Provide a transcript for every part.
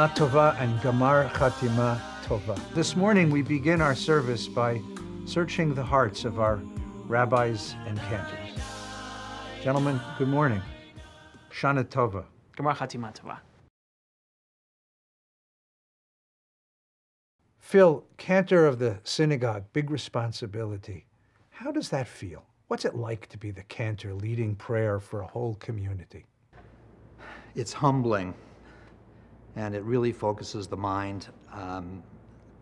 Shana Tova and Gamar Chatima Tova. This morning we begin our service by searching the hearts of our rabbis and cantors. Gentlemen, good morning. Shana Tova. Gamar Chatima Tova. Phil, cantor of the synagogue, big responsibility. How does that feel? What's it like to be the cantor leading prayer for a whole community? It's humbling, and it really focuses the mind.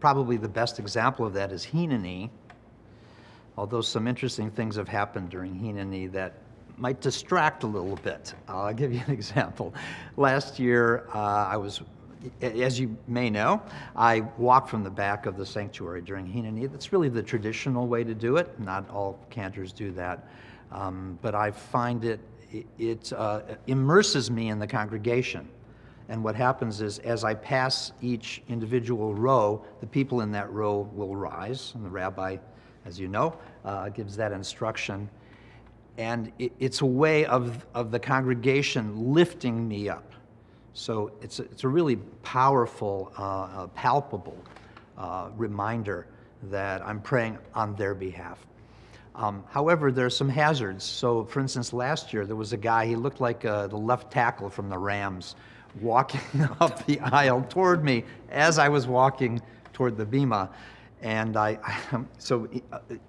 Probably the best example of that is Hineni, although some interesting things have happened during Hineni that might distract a little bit. I'll give you an example. Last year, as you may know, I walked from the back of the sanctuary during Hineni. That's really the traditional way to do it. Not all cantors do that. But I find it immerses me in the congregation. And what happens is, as I pass each individual row, the people in that row will rise. And the rabbi, as you know, gives that instruction. And it's a way of the congregation lifting me up. So it's a really powerful, palpable reminder that I'm praying on their behalf. However, there are some hazards. So, for instance, last year there was a guy, he looked like the left tackle from the Rams, walking up the aisle toward me as I was walking toward the bima. And so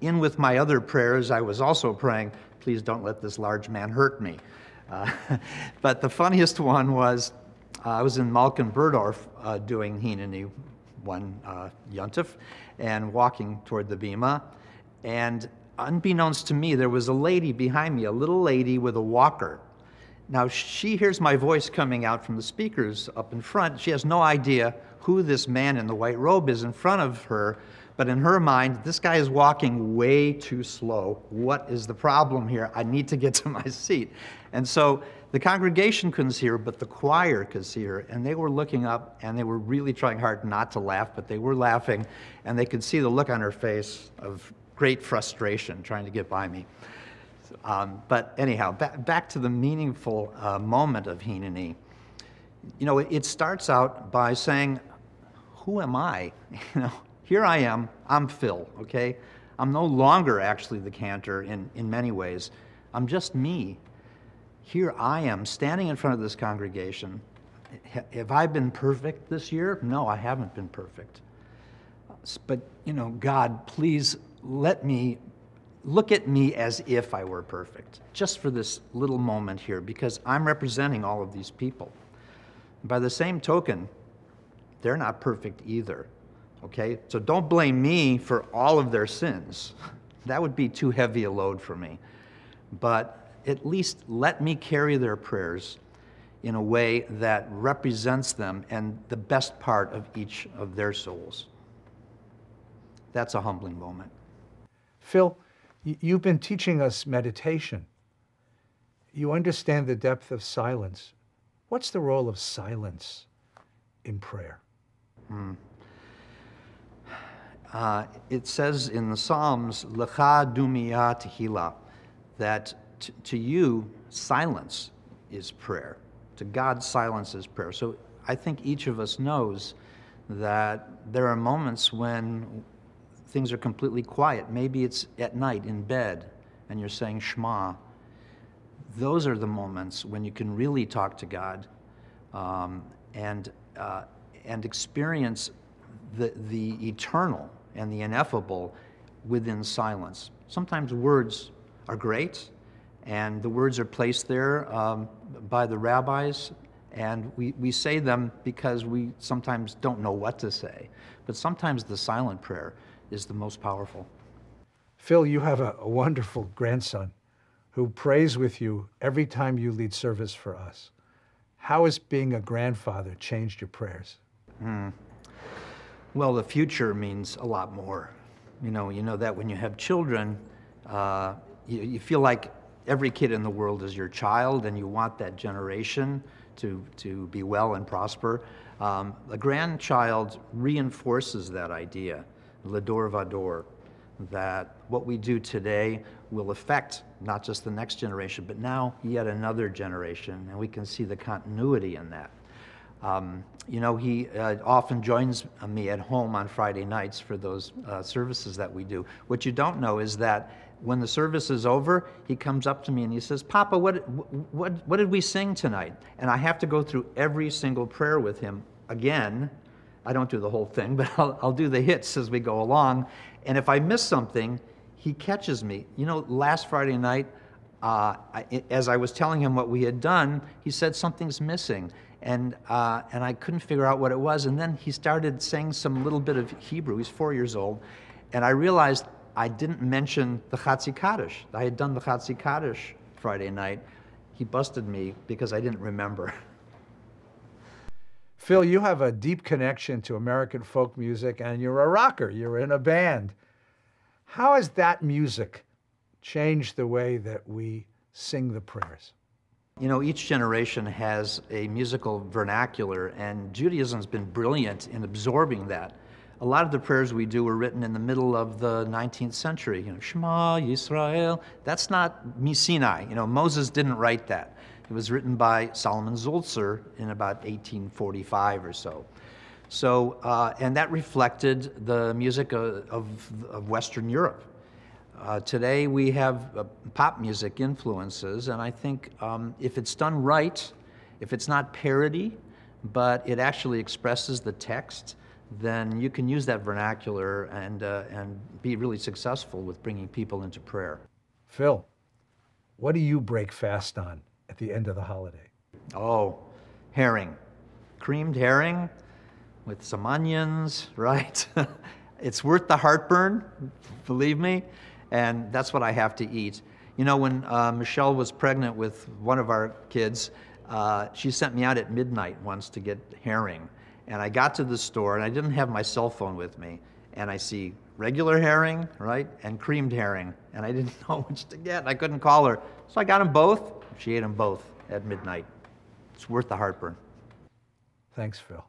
in with my other prayers, I was also praying, please don't let this large man hurt me. But the funniest one was, I was in Malkin Burdorf doing Hineni one Yontif and walking toward the bima, and unbeknownst to me, there was a lady behind me, a little lady with a walker. Now, she hears my voice coming out from the speakers up in front. She has no idea who this man in the white robe is in front of her, but in her mind, this guy is walking way too slow. What is the problem here? I need to get to my seat. And so the congregation couldn't see her, but the choir could see her, and they were looking up, and they were really trying hard not to laugh, but they were laughing, and they could see the look on her face of great frustration trying to get by me. But anyhow, back to the meaningful moment of Hineni. You know, it starts out by saying, who am I? You know, here I am, I'm Phil, okay? I'm no longer actually the cantor in many ways. I'm just me. Here I am standing in front of this congregation. Have I been perfect this year? No, I haven't been perfect. But, you know, God, please let me look at me as if I were perfect, just for this little moment here, because I'm representing all of these people. By the same token, they're not perfect either, okay? So don't blame me for all of their sins. That would be too heavy a load for me. But at least let me carry their prayers in a way that represents them and the best part of each of their souls. That's a humbling moment. Phil, you've been teaching us meditation. You understand the depth of silence. What's the role of silence in prayer? It says in the Psalms, Lecha dumia tehila, that to you, silence is prayer. To God, silence is prayer. So I think each of us knows that there are moments when things are completely quiet. Maybe it's at night in bed and you're saying Shema. Those are the moments when you can really talk to God and experience the eternal and the ineffable within silence. Sometimes words are great, and the words are placed there by the rabbis, and we say them because we sometimes don't know what to say. But sometimes the silent prayer is the most powerful. Phil, you have a wonderful grandson who prays with you every time you lead service for us. How has being a grandfather changed your prayers? Well, the future means a lot more. You know that when you have children, you feel like every kid in the world is your child, and you want that generation to be well and prosper. A grandchild reinforces that idea, l'dor vador, that what we do today will affect not just the next generation, but now yet another generation, and we can see the continuity in that. You know, he often joins me at home on Friday nights for those services that we do. What you don't know is that when the service is over, he comes up to me and he says, "Papa, what did we sing tonight?" And I have to go through every single prayer with him again. I don't do the whole thing, but I'll do the hits as we go along. And if I miss something, he catches me. You know, last Friday night, as I was telling him what we had done, he said something's missing. And I couldn't figure out what it was. And then he started saying some little bit of Hebrew. He's 4 years old. And I realized I didn't mention the Chatzi Kaddish. I had done the Chatzi Kaddish Friday night. He busted me because I didn't remember. Phil, you have a deep connection to American folk music, and you're a rocker. You're in a band. How has that music changed the way that we sing the prayers? You know, each generation has a musical vernacular, and Judaism's been brilliant in absorbing that. A lot of the prayers we do were written in the middle of the 19th century. You know, Shema Yisrael. That's not Sinai. You know, Moses didn't write that. It was written by Solomon Zulzer in about 1845 or so. So, and that reflected the music of Western Europe. Today we have pop music influences, and I think if it's done right, if it's not parody, but it actually expresses the text, then you can use that vernacular and be really successful with bringing people into prayer. Phil, what do you break fast on at the end of the holiday? Oh, herring. Creamed herring with some onions, right? It's worth the heartburn, believe me, and that's what I have to eat. You know, when Michelle was pregnant with one of our kids, she sent me out at midnight once to get herring. And I got to the store, and I didn't have my cell phone with me, and I see regular herring, right, and creamed herring, and I didn't know which to get. I couldn't call her, so I got them both. She ate them both at midnight. It's worth the heartburn. Thanks, Phil.